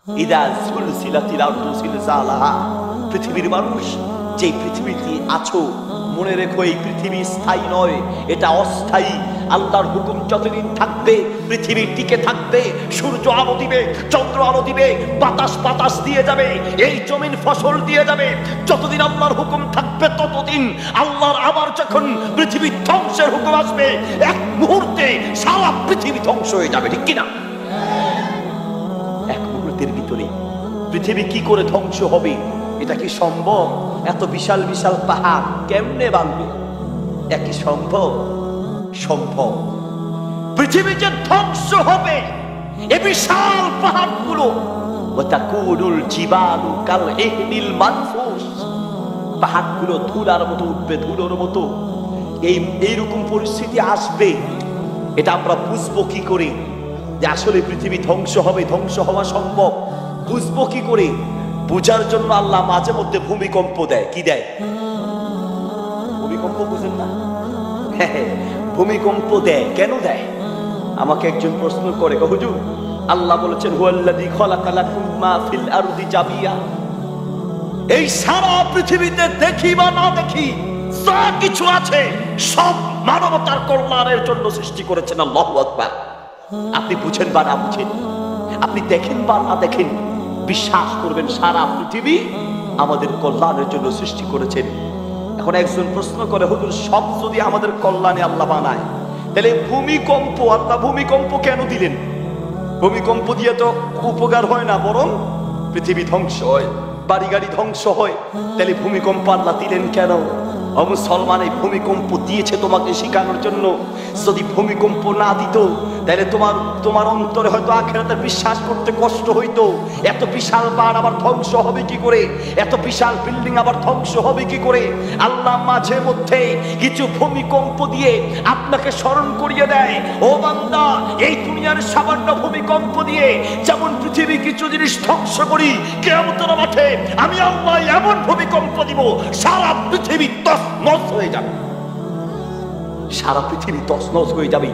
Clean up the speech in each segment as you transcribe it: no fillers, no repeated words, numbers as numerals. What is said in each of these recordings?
ইদা সুলসিলাতিল আরদু জিলজালাহা। পৃথিবীর মানুষ, যে পৃথিবীতে আছো, মনে রেখো এই পৃথিবী স্থায়ী নয়, এটা অস্থায়ী। আল্লাহর হুকুম যতদিন থাকবে পৃথিবী টিকে থাকবে। সূর্য আলো দিবে, চন্দ্র আলো দিবে, বাতাস দিয়ে যাবে, এই জমিন ফসল দিয়ে যাবে। যতদিন আল্লাহর হুকুম থাকবে ততদিন। আল্লাহর আবার যখন পৃথিবী ধ্বংসের হুকুম আসবে, এক মুহূর্তে সারা পৃথিবী ধ্বংস হয়ে যাবে, ঠিক কিনা? এক মুহূর্তের ভিতরে পৃথিবী কি করে ধ্বংস হবে? এটা কি সম্ভব? এত বিশাল বিশাল পাহাড় কেমনে বাঁধবে? একই সম্ভব? সম্ভব। পৃথিবী যে ধ্বংস হবে, এই বিশাল পাহাড়গুলো, ওয়াতাকুনুল জিবালু কাল ইহনিল মানফুস, পাহাড়গুলো ধুলার মতো উঠবে, ধুলোর মতো। এইরকম পরিস্থিতি আসবে, এটা আমরা বুঝবো কি করে যে আসলে পৃথিবী ধ্বংস হবে? ধ্বংস হওয়া সম্ভব। বুঝবো কি করে? বুঝার জন্য আল্লাহ মাঝে মধ্যে ভূমিকম্প দেয়। কি দেয়? ভূমিকম্প বুঝেন না? ভূমিকম্প দেয়। কেন দেয়? আমাকে একজন প্রশ্ন করে, হুজুর আল্লাহ বলেছেন হুয়াল্লাযী খালাকা লাকুম মা ফিল আরদি জামিয়া, এই সারা পৃথিবীতে দেখি বা না দেখি যা কিছু আছে সব মানবতার কল্যাণের জন্য সৃষ্টি করেছেন। আল্লাহু আকবার। আপনি বুঝেন বা না বুঝেন, আপনি দেখেন বা না দেখেন, বিশ্বাস করবেন সারা পৃথিবী আমাদের কল্যাণের জন্য সৃষ্টি করেছেন। এখন একজন প্রশ্ন করে, হুজুর সব যদি আমাদের কল্যাণে আল্লাহ বানায়, তাহলে ভূমিকম্প, আল্লাহ ভূমিকম্প কেন দিলেন? ভূমিকম্প দিয়ে তো উপকার হয় না, বরং পৃথিবী ধ্বংস হয়, বাড়ি গাড়ি ধ্বংস হয়। তাহলে ভূমিকম্প আল্লাহ দিলেন কেন? ও মুসলমান, এই ভূমিকম্প দিয়েছে তোমাকে শেখানোর জন্য। যদি ভূমিকম্প না দিত তাহলে তোমার অন্তরে হয়তো আখিরাতে বিশ্বাস করতে কষ্ট হইতো। এত বিশাল পাহাড় আবার ধ্বংস হবে কি করে? এত বিশাল বিল্ডিং আবার ধ্বংস হবে কি করে? আল্লাহ মাঝে মধ্যে কিছু ভূমিকম্প দিয়ে আপনাকে স্মরণ করিয়ে দেয়, ও বান্দা, এই দুনিয়ার সামান্য ভূমিকম্প দিয়ে যেমন পৃথিবী কিছু জিনিস ধ্বংস করি, কিয়ামতের মাঠে আমি আল্লাহ এমন ভূমিকম্প দিব সারা পৃথিবী তছনছ হয়ে যাবে। সারা পৃথিবী তছনছ হয়ে যাবে।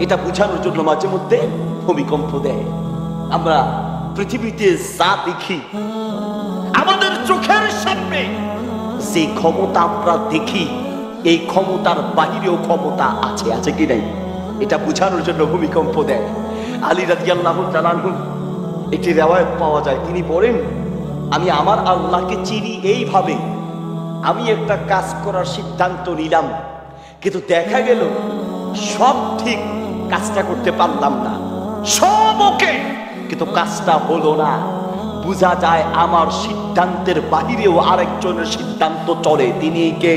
এটা বোঝানোর জন্য মাঝে মধ্যে ভূমিকম্প দেয়। আমরা পৃথিবীতে যা দেখি, আমাদের চোখের সামনে যে ক্ষমতা আমরা দেখি, এই ক্ষমতার বাহিরেও ক্ষমতা আছে, আছে কি নাই? এটা বোঝানোর জন্য ভূমিকম্প দেয়। আলী রাদিয়াল্লাহু তাআলা আনহু একটি রিওয়ায়াত পাওয়া যায়, তিনি বলেন, আমি আমার আল্লাহকে চিনি এইভাবে, আমি একটা কাজ করার সিদ্ধান্ত নিলাম, কিন্তু দেখা গেল সব ঠিক, কাজটা করতে পারলাম না, সব ওকে, কিন্তু কাজটা হলো না। বোঝা যায় আমার সিদ্ধান্তের বাহিরেও আরেকজনের সিদ্ধান্ত চলে। তিনি কে?